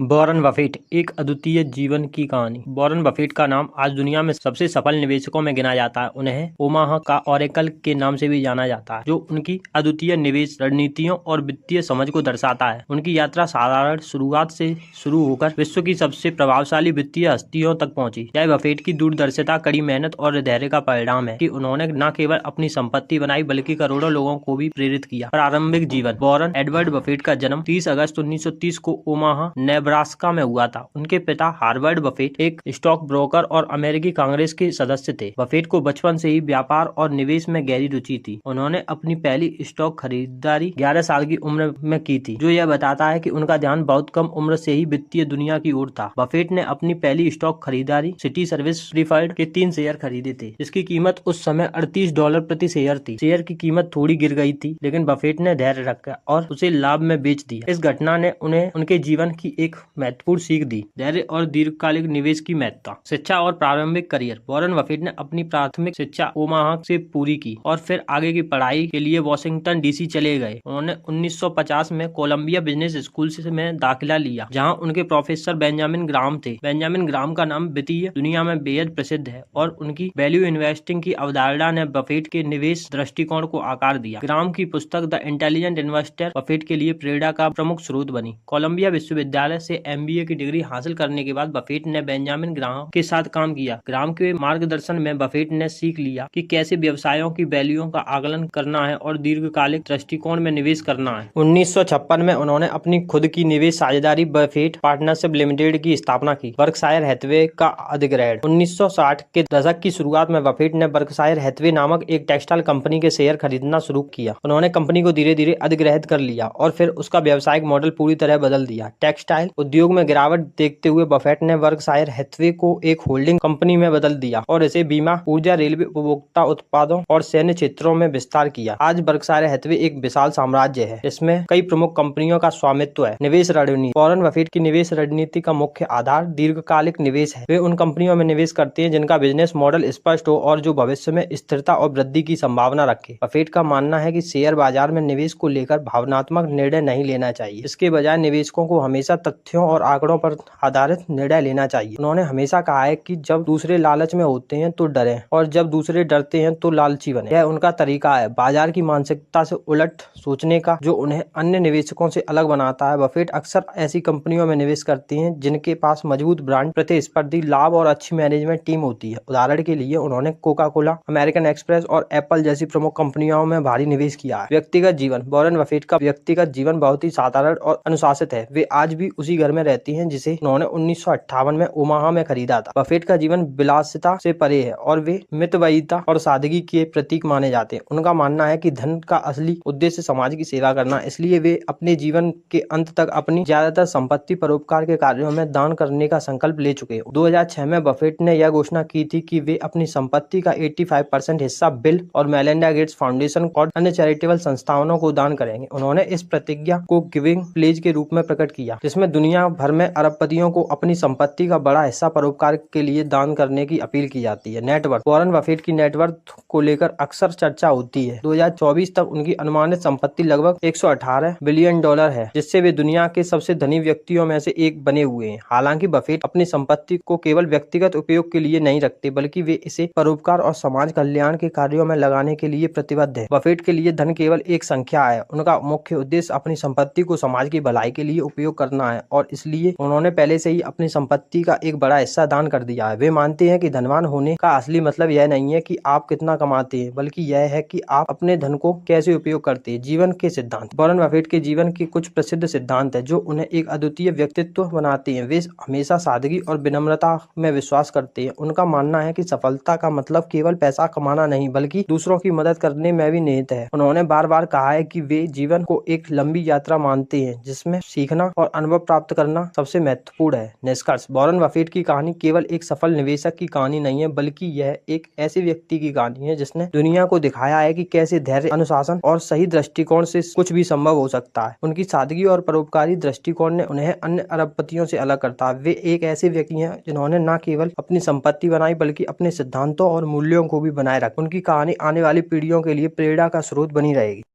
Warren Buffett एक अद्वितीय जीवन की कहानी। वॉरेन बफेट का नाम आज दुनिया में सबसे सफल निवेशकों में गिना जाता है। उन्हें ओमाहा का ओरेकल के नाम से भी जाना जाता है, जो उनकी अद्वितीय निवेश रणनीतियों और वित्तीय समझ को दर्शाता है। उनकी यात्रा साधारण शुरुआत से शुरू होकर विश्व की सबसे प्रभावशाली वित्तीय हस्तियों तक पहुंची। यह बफेट की दूरदर्शिता, कड़ी मेहनत और धैर्य का परिणाम है कि उन्होंने न केवल अपनी संपत्ति बनाई बल्कि करोड़ों लोगों को भी प्रेरित किया। प्रारंभिक जीवन। वॉरेन एडवर्ड बफेट का जन्म 30 अगस्त 1930 को ओमाहा, नेब्रास्का में हुआ था। उनके पिता हार्वर्ड बफेट एक स्टॉक ब्रोकर और अमेरिकी कांग्रेस के सदस्य थे। बफेट को बचपन से ही व्यापार और निवेश में गहरी रुचि थी। उन्होंने अपनी पहली स्टॉक खरीदारी 11 साल की उम्र में की थी, जो यह बताता है कि उनका ध्यान बहुत कम उम्र से ही वित्तीय दुनिया की ओर था। बफेट ने अपनी पहली स्टॉक खरीदारी सिटी सर्विस प्रीफर्ड के 3 शेयर खरीदे थे, जिसकी कीमत उस समय $38 प्रति शेयर थी। शेयर की कीमत थोड़ी गिर गई थी, लेकिन बफेट ने धैर्य रखा और उसे लाभ में बेच दिया। इस घटना ने उन्हें उनके जीवन की एक महत्वपूर्ण सीख दी: धैर्य और दीर्घकालिक निवेश की महत्ता। शिक्षा और प्रारंभिक करियर। वॉरेन बफेट ने अपनी प्राथमिक शिक्षा ओमाहा से पूरी की और फिर आगे की पढ़ाई के लिए वाशिंगटन डीसी चले गए। उन्होंने 1950 में कोलंबिया बिजनेस स्कूल में दाखिला लिया, जहां उनके प्रोफेसर बेंजामिन ग्राहम थे। बेंजामिन ग्राहम का नाम वित्तीय दुनिया में बेहद प्रसिद्ध है और उनकी वैल्यू इन्वेस्टिंग की अवधारणा ने बफेट के निवेश दृष्टिकोण को आकार दिया। ग्राहम की पुस्तक द इंटेलिजेंट इन्वेस्टर बफेट के लिए प्रेरणा का प्रमुख स्रोत बनी। कोलंबिया विश्वविद्यालय से MBA की डिग्री हासिल करने के बाद बफेट ने बेंजामिन ग्राहम के साथ काम किया। ग्राहम के मार्गदर्शन में बफेट ने सीख लिया कि कैसे व्यवसायों की वैल्यू का आकलन करना है और दीर्घकालिक दृष्टिकोण में निवेश करना है। 1956 में उन्होंने अपनी खुद की निवेश साझेदारी बफेट पार्टनरशिप लिमिटेड की स्थापना की। बर्कशायर हैथवे का अधिग्रहण। 1960 के दशक की शुरुआत में बफेट ने बर्कशायर हैथवे नामक एक टेक्सटाइल कंपनी के शेयर खरीदना शुरू किया। उन्होंने कंपनी को धीरे धीरे अधिग्रहित कर लिया और फिर उसका व्यावसायिक मॉडल पूरी तरह बदल दिया। टेक्सटाइल उद्योग में गिरावट देखते हुए बफेट ने बर्कशायर हैथवे को एक होल्डिंग कंपनी में बदल दिया और इसे बीमा, ऊर्जा, रेलवे, उपभोक्ता उत्पादों और सैन्य क्षेत्रों में विस्तार किया। आज बर्कशायर हैथवे एक विशाल साम्राज्य है, जिसमें कई प्रमुख कंपनियों का स्वामित्व है। निवेश रणनीति। वॉरेन बफेट की निवेश रणनीति का मुख्य आधार दीर्घकालिक निवेश है। वे उन कंपनियों में निवेश करते हैं जिनका बिजनेस मॉडल स्पष्ट हो और जो भविष्य में स्थिरता और वृद्धि की संभावना रखे। बफेट का मानना है कि शेयर बाजार में निवेश को लेकर भावनात्मक निर्णय नहीं लेना चाहिए। इसके बजाय निवेशकों को हमेशा तथ्यों और आंकड़ों पर आधारित निर्णय लेना चाहिए। उन्होंने हमेशा कहा है कि जब दूसरे लालच में होते हैं तो डरें और जब दूसरे डरते हैं तो लालची बने। यह उनका तरीका है बाजार की मानसिकता से उलट सोचने का, जो उन्हें अन्य निवेशकों से अलग बनाता है। बफेट अक्सर ऐसी कंपनियों में निवेश करते हैं जिनके पास मजबूत ब्रांड, प्रतिस्पर्धी लाभ और अच्छी मैनेजमेंट टीम होती है। उदाहरण के लिए उन्होंने कोका कोला, अमेरिकन एक्सप्रेस और एप्पल जैसी प्रमुख कंपनियों में भारी निवेश किया है। व्यक्तिगत जीवन। वॉरेन बफेट का व्यक्तिगत जीवन बहुत ही साधारण और अनुशासित है। वे आज भी उसी घर में रहती हैं जिसे उन्होंने 1958 में ओमाहा में खरीदा था। बफेट का जीवन विलासिता से परे है और वे मितव्ययिता और सादगी के प्रतीक माने जाते हैं। उनका मानना है कि धन का असली उद्देश्य समाज की सेवा करना, इसलिए वे अपने जीवन के अंत तक अपनी ज्यादातर संपत्ति परोपकार के कार्यों में दान करने का संकल्प ले चुके हैं। 2006 में बफेट ने यह घोषणा की थी कि वे अपनी संपत्ति का 85% हिस्सा बिल और मेलिंडा गेट्स फाउंडेशन और अन्य चैरिटेबल संस्थानों को दान करेंगे। उन्होंने इस प्रतिज्ञा को गिविंग प्लेज के रूप में प्रकट किया, जिसमें दुनिया भर में अरबपतियों को अपनी संपत्ति का बड़ा हिस्सा परोपकार के लिए दान करने की अपील की जाती है। नेटवर्थ। वॉरेन बफेट की नेटवर्थ को लेकर अक्सर चर्चा होती है। 2024 तक उनकी अनुमानित संपत्ति लगभग $118 बिलियन है, जिससे वे दुनिया के सबसे धनी व्यक्तियों में से एक बने हुए हैं। हालांकि बफेट अपनी संपत्ति को केवल व्यक्तिगत उपयोग के लिए नहीं रखते, बल्कि वे इसे परोपकार और समाज कल्याण के कार्यों में लगाने के लिए प्रतिबद्ध है। बफेट के लिए धन केवल एक संख्या है। उनका मुख्य उद्देश्य अपनी संपत्ति को समाज की भलाई के लिए उपयोग करना है और इसलिए उन्होंने पहले से ही अपनी संपत्ति का एक बड़ा हिस्सा दान कर दिया है। वे मानते हैं कि धनवान होने का असली मतलब यह नहीं है कि आप कितना कमाते हैं, बल्कि यह है कि आप अपने धन को कैसे उपयोग करते हैं। जीवन के सिद्धांत। वॉरेन बफेट के जीवन के कुछ प्रसिद्ध सिद्धांत है जो उन्हें एक अद्वितीय व्यक्तित्व बनाते हैं। वे हमेशा सादगी और विनम्रता में विश्वास करते हैं। उनका मानना है कि सफलता का मतलब केवल पैसा कमाना नहीं, बल्कि दूसरों की मदद करने में भी निहित है। उन्होंने बार बार कहा है कि वे जीवन को एक लंबी यात्रा मानते हैं, जिसमें सीखना और अनुभव प्राप्त करना सबसे महत्वपूर्ण है। निष्कर्ष। वॉरेन बफेट की कहानी केवल एक सफल निवेशक की कहानी नहीं है, बल्कि यह एक ऐसे व्यक्ति की कहानी है जिसने दुनिया को दिखाया है कि कैसे धैर्य, अनुशासन और सही दृष्टिकोण से कुछ भी संभव हो सकता है। उनकी सादगी और परोपकारी दृष्टिकोण ने उन्हें अन्य अरबपतियों से अलग करता है। वे एक ऐसे व्यक्ति हैं जिन्होंने न केवल अपनी संपत्ति बनाई, बल्कि अपने सिद्धांतों और मूल्यों को भी बनाए रखा। उनकी कहानी आने वाली पीढ़ियों के लिए प्रेरणा का स्रोत बनी रहेगी।